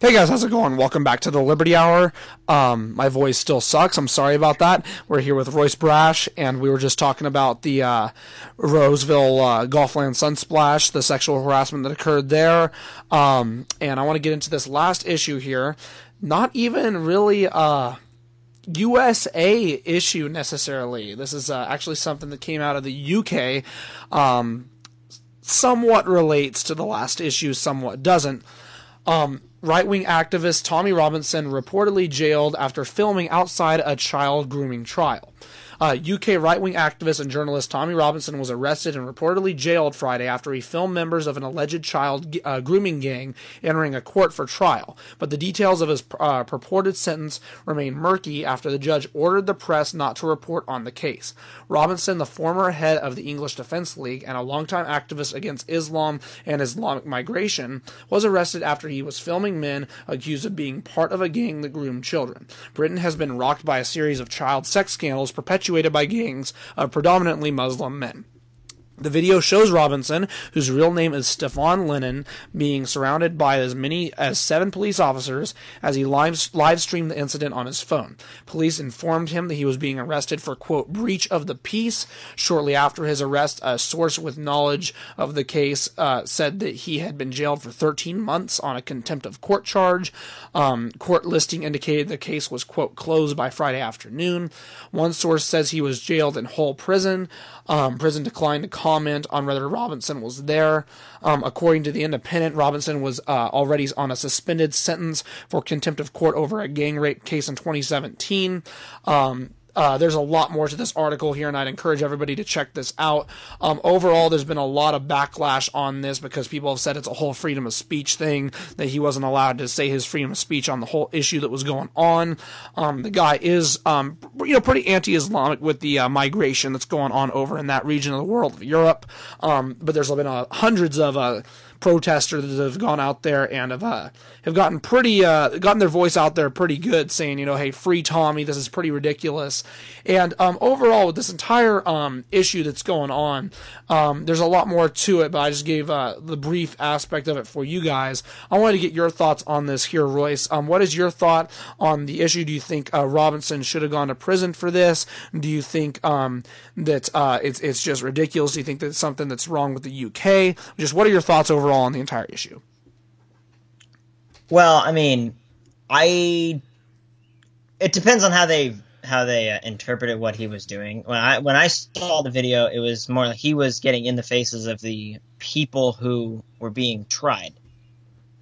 Hey guys, how's it going? Welcome back to the Liberty Hour. My voice still sucks. I'm sorry about that. We're here with Royce Brash, and we were just talking about the Roseville Golfland Sunsplash, the sexual harassment that occurred there. And I want to get into this last issue here. Not even really a USA issue necessarily. This is actually something that came out of the UK. Somewhat relates to the last issue, somewhat doesn't. Right-wing activist Tommy Robinson reportedly jailed after filming outside a child grooming trial. UK right-wing activist and journalist Tommy Robinson was arrested and reportedly jailed Friday after he filmed members of an alleged child grooming gang entering a court for trial. But the details of his purported sentence remain murky after the judge ordered the press not to report on the case. Robinson, the former head of the English Defence League and a longtime activist against Islam and Islamic migration, was arrested after he was filming men accused of being part of a gang that groomed children. Britain has been rocked by a series of child sex scandals perpetuated by gangs of predominantly Muslim men. The video shows Robinson, whose real name is Stefan Lennon, being surrounded by as many as 7 police officers as he live streamed the incident on his phone. Police informed him that he was being arrested for, quote, breach of the peace. Shortly after his arrest, a source with knowledge of the case said that he had been jailed for 13 months on a contempt of court charge. Court listing indicated the case was, quote, closed by Friday afternoon. One source says he was jailed in Hull Prison. Prison declined to comment on whether Robinson was there. According to The Independent, Robinson was already on a suspended sentence for contempt of court over a gang rape case in 2017. There's a lot more to this article here, and I'd encourage everybody to check this out. Overall, there's been a lot of backlash on this because people have said it's a whole freedom of speech thing, that he wasn't allowed to say his freedom of speech on the whole issue that was going on. The guy is, pretty anti-Islamic with the migration that's going on over in that region of the world of Europe. But there's been hundreds of protesters that have gone out there and have gotten their voice out there pretty good, saying, hey, free Tommy, this is pretty ridiculous. And overall, with this entire issue that's going on, there's a lot more to it, but I just gave the brief aspect of it for you guys. I wanted to get your thoughts on this here, Royce. What is your thought on the issue? Do you think Robinson should have gone to prison for this? Do you think that it's just ridiculous? Do you think that's something that's wrong with the UK? Just what are your thoughts overall on the entire issue? Well, I mean, it depends on how they interpreted what he was doing. When I saw the video, it was more like he was getting in the faces of the people who were being tried.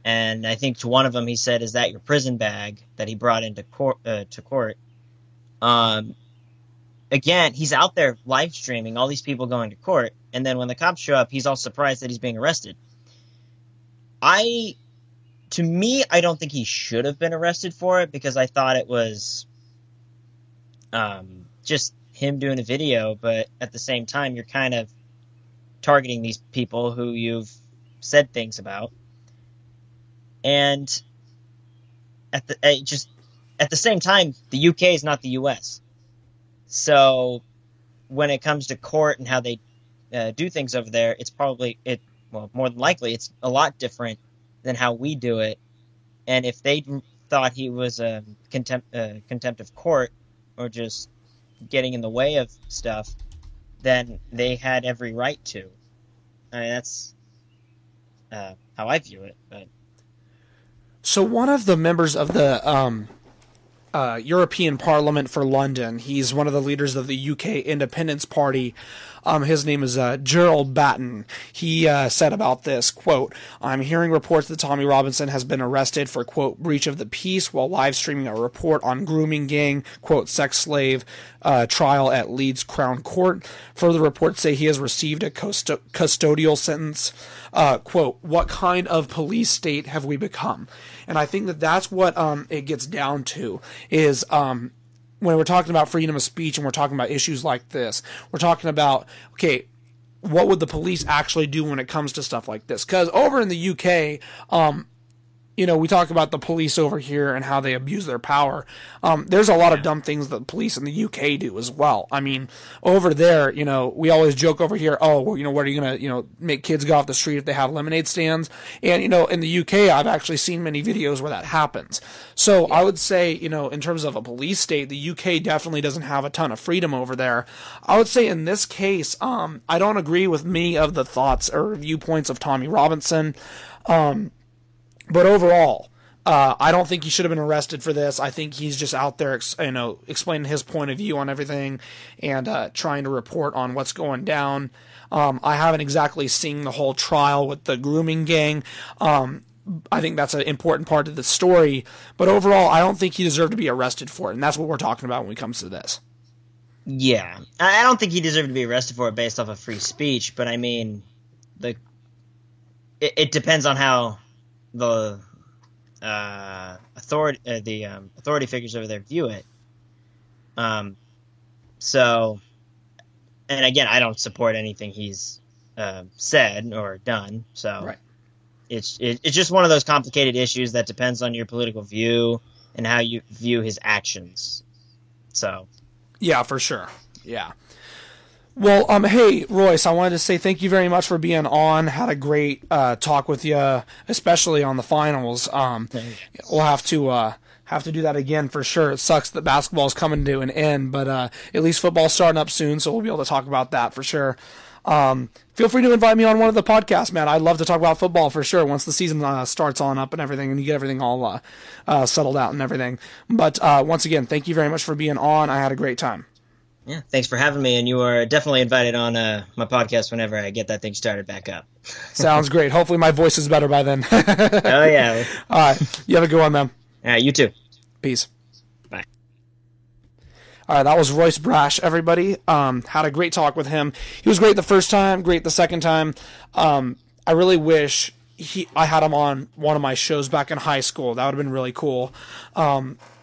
And I think to one of them he said, "Is that your prison bag?" that he brought into court. Again, he's out there live streaming all these people going to court, and then when the cops show up, he's all surprised that he's being arrested. To me, I don't think he should have been arrested for it, because I thought it was just him doing a video, but at the same time, you're kind of targeting these people who you've said things about. And at the same time, the UK is not the US. So when it comes to court and how they do things over there, it's more than likely, it's a lot different than how we do it. And if they thought he was a contempt of court, or just getting in the way of stuff, then they had every right to. I mean, that's how I view it. But so one of the members of the European Parliament for London, he's one of the leaders of the UK Independence Party. His name is Gerald Batten. He said about this, quote, "I'm hearing reports that Tommy Robinson has been arrested for, quote, breach of the peace while live streaming a report on grooming gang, quote, sex slave trial at Leeds Crown Court. Further reports say he has received a custodial sentence. Quote, what kind of police state have we become?" And I think that that's what it gets down to, is when we're talking about freedom of speech and we're talking about issues like this, we're talking about, okay, what would the police actually do when it comes to stuff like this? Because over in the UK, we talk about the police over here and how they abuse their power. There's a lot of dumb things that the police in the UK do as well. I mean, over there, we always joke over here, oh, well, what are you going to, make kids go off the street if they have lemonade stands? And, in the UK, I've actually seen many videos where that happens. So I would say, in terms of a police state, the UK definitely doesn't have a ton of freedom over there. I would say in this case, I don't agree with many of the thoughts or viewpoints of Tommy Robinson. But overall, I don't think he should have been arrested for this. I think he's just out there, explaining his point of view on everything and trying to report on what's going down. I haven't exactly seen the whole trial with the grooming gang. I think that's an important part of the story. But overall, I don't think he deserved to be arrested for it, and that's what we're talking about when it comes to this. Yeah, I don't think he deserved to be arrested for it based off of free speech, but I mean, it depends on how the authority figures over there view it. So, and again, I don't support anything he's said or done. So, right. It's just one of those complicated issues that depends on your political view and how you view his actions. So, yeah, for sure. Yeah. Well, hey, Royce, I wanted to say thank you very much for being on. Had a great talk with you, especially on the finals. We'll have to do that again for sure. It sucks that basketball is coming to an end, but at least football's starting up soon, so we'll be able to talk about that for sure. Feel free to invite me on one of the podcasts, man. I'd love to talk about football for sure once the season starts on up and everything, and you get everything all settled out and everything. But once again, thank you very much for being on. I had a great time. Yeah, thanks for having me, and you are definitely invited on my podcast whenever I get that thing started back up. Sounds great. Hopefully my voice is better by then. Oh, yeah. All right. You have a good one, man. All right, you too. Peace. Bye. All right, that was Royce Brash, everybody. Had a great talk with him. He was great the first time, great the second time. I really wish I had him on one of my shows back in high school. That would have been really cool.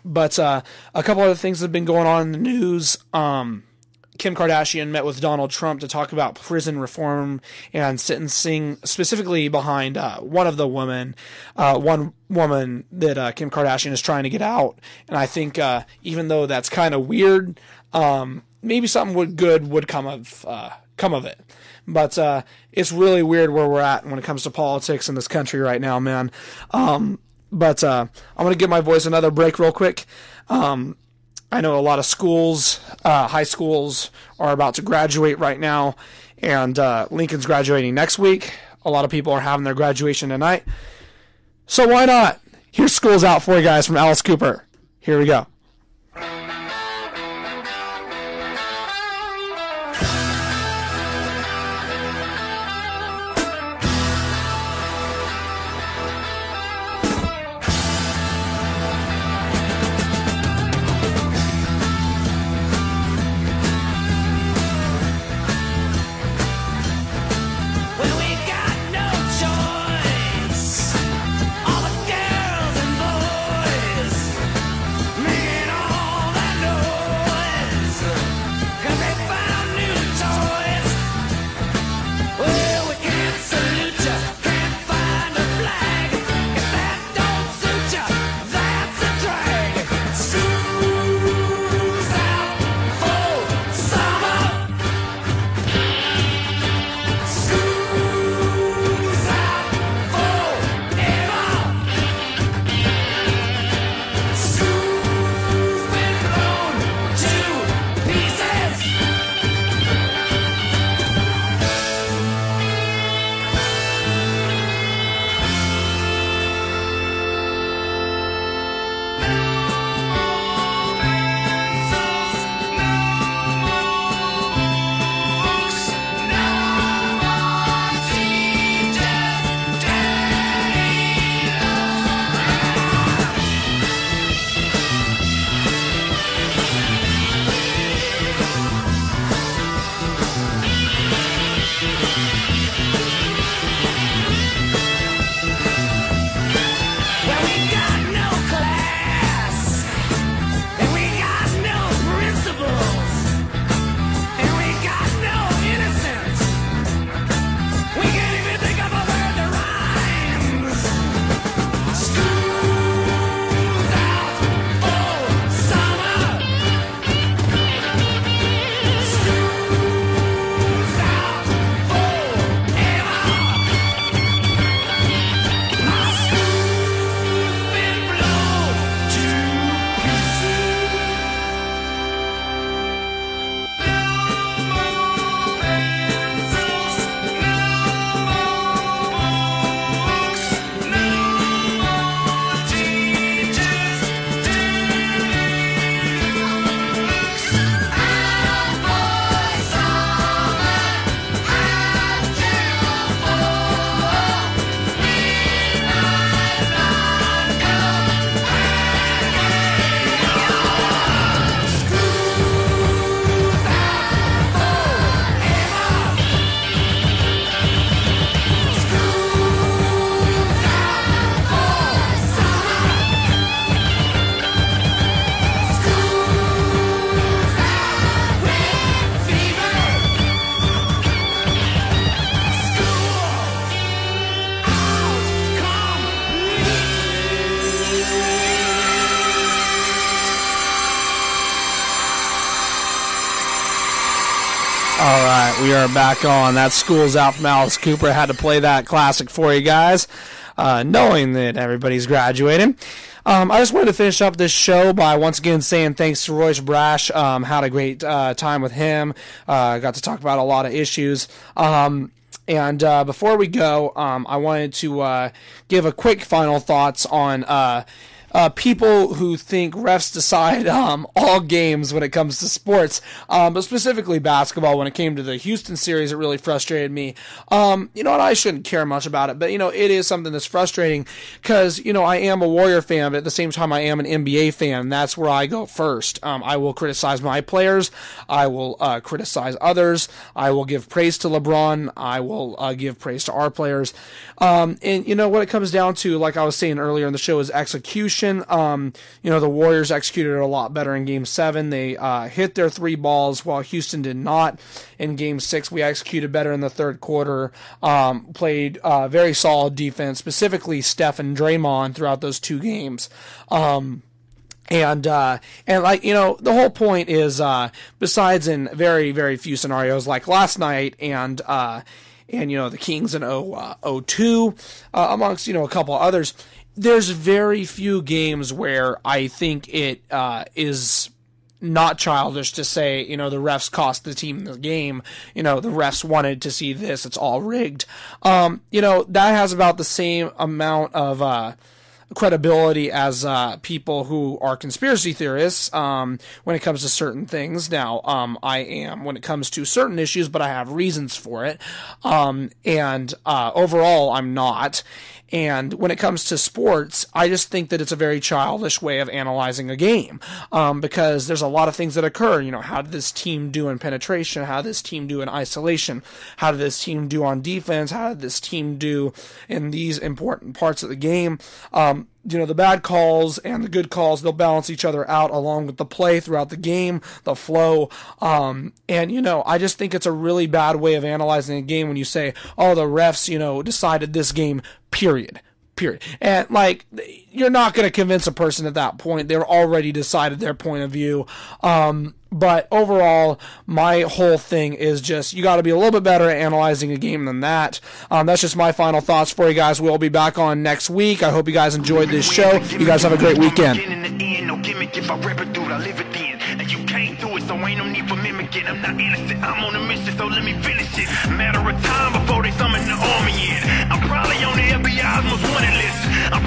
But a couple other things that have been going on in the news. Kim Kardashian met with Donald Trump to talk about prison reform and sentencing, specifically behind one woman that Kim Kardashian is trying to get out. And I think even though that's kind of weird, maybe something good would come of it. But it's really weird where we're at when it comes to politics in this country right now, man. But I'm going to give my voice another break real quick. I know a lot of schools, high schools, are about to graduate right now, and Lincoln's graduating next week. A lot of people are having their graduation tonight. So why not? Here's School's Out for you guys from Alice Cooper. Here we go. All the girls and boys making we are back on. That School's Out from Alice Cooper. Had to play that classic for you guys, knowing that everybody's graduating. I just wanted to finish up this show by once again saying thanks to Royce Brash. Had a great time with him. Got to talk about a lot of issues. And before we go, I wanted to give a quick final thoughts on people who think refs decide all games when it comes to sports, but specifically basketball. When it came to the Houston series, it really frustrated me. You know, and I shouldn't care much about it, but, you know, it is something that's frustrating because, you know, I am a Warrior fan, but at the same time, I am an NBA fan. That's where I go first. I will criticize my players. I will criticize others. I will give praise to LeBron. I will give praise to our players. And, you know, what it comes down to, like I was saying earlier in the show, is execution. You know, the Warriors executed it a lot better in Game 7. They hit their 3 balls while Houston did not. In Game 6, we executed better in the third quarter, played very solid defense, specifically Steph and Draymond throughout those 2 games. And like, you know, the whole point is, besides in very, very few scenarios like last night and, you know, the Kings in 0-2, amongst, you know, a couple others, there's very few games where I think it is not childish to say, you know, the refs cost the team the game. You know, the refs wanted to see this. It's all rigged. You know, that has about the same amount of credibility as people who are conspiracy theorists when it comes to certain things. Now, I am when it comes to certain issues, but I have reasons for it. And overall, I'm not. And when it comes to sports, I just think that it's a very childish way of analyzing a game, because there's a lot of things that occur. You know, how did this team do in penetration? How did this team do in isolation? How did this team do on defense? How did this team do in these important parts of the game? You know, the bad calls and the good calls, they'll balance each other out along with the play throughout the game, the flow. And, you know, I just think it's a really bad way of analyzing a game when you say, oh, the refs, you know, decided this game, period. And, like, you're not going to convince a person at that point. They've already decided their point of view. But overall, my whole thing is just, you got to be a little bit better at analyzing a game than that. That's just my final thoughts for you guys. We'll be back on next week. I hope you guys enjoyed this show. You guys have a great weekend. You can't do it, so ain't no need for mimicking. I'm not innocent, I'm on a mission, so let me finish it. Matter of time before they summon the army in. I'm probably on the FBI's most wanted list. I'm